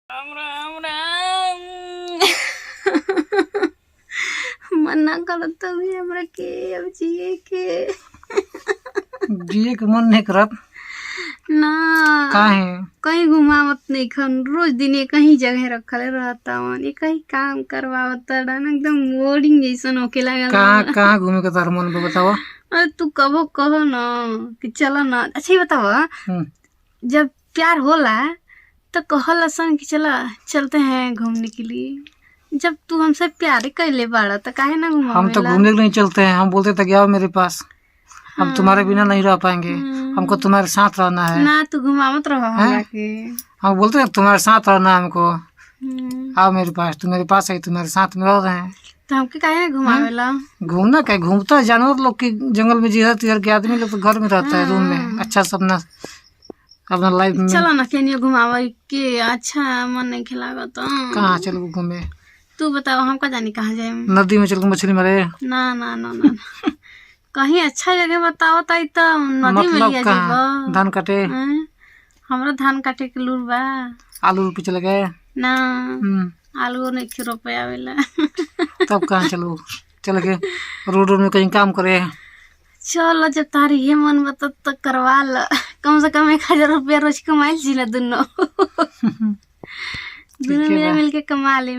राम राम राम। मना करत भी हमरा के अब जिए के मन नहीं करत ना काहे कहीं घुमावत नहीं खन रोज दिन एक ही जगह रखले रहता वन एक ही काम करवावत एकदम बोरिंग जैसन होके लागल। कहाँ घूमे का तार मन बताओ। अरे तू कबो कहो न कि चलो ना। अच्छा ही बताओ जब प्यार होला तो कहल असन कि चलते हैं घूमने के लिए। जब तू हमसे प्यार कैले बाड़ा तो काहे ना घुमावेला। हम तो घूमने के नहीं चलते हैं, हम बोलते थे कि आओ मेरे पास। हम तुम्हारे बिना नहीं रह पाएंगे, हमको तुम्हारे साथ रहना है ना। तू घुमावत रहो हमरा के। हम बोलते हैं तुम्हारे साथ रहना है हमको। आओ मेरे पास, तुम मेरे पास है, तुम्हारे साथ में रह रहे हैं तो हमके काहे ना घुमावेला। घूमना क्या घूमता है जानवर लोग की जंगल में जिधर तिधर के आदमी लोग तो घर में रहता है रूम में अच्छा से अपना लाइफ में। चलो ना केनियो घुमावे के अच्छा मन नहीं खिलागा तो कहाँ चलो घूमे। तू बताओ हमका जानी कहाँ जाए। नदी में चल मछली मारे। ना ना ना ना कहीं अच्छा जगह बताओ तो नदी में लिया जाएगा। धान काटे हमरा धान काटे के लूर बा। आलू पे चले गए ना आलू नहीं खी रोपे आवेला। तब कहाँ चलो चल के रोड में कहीं काम करे। चलो जब तारी ये मन बता तो करवा ल। कम से कम 1000 रुपया रोज कमाइल जी ना दोनों मिल के कमा ले।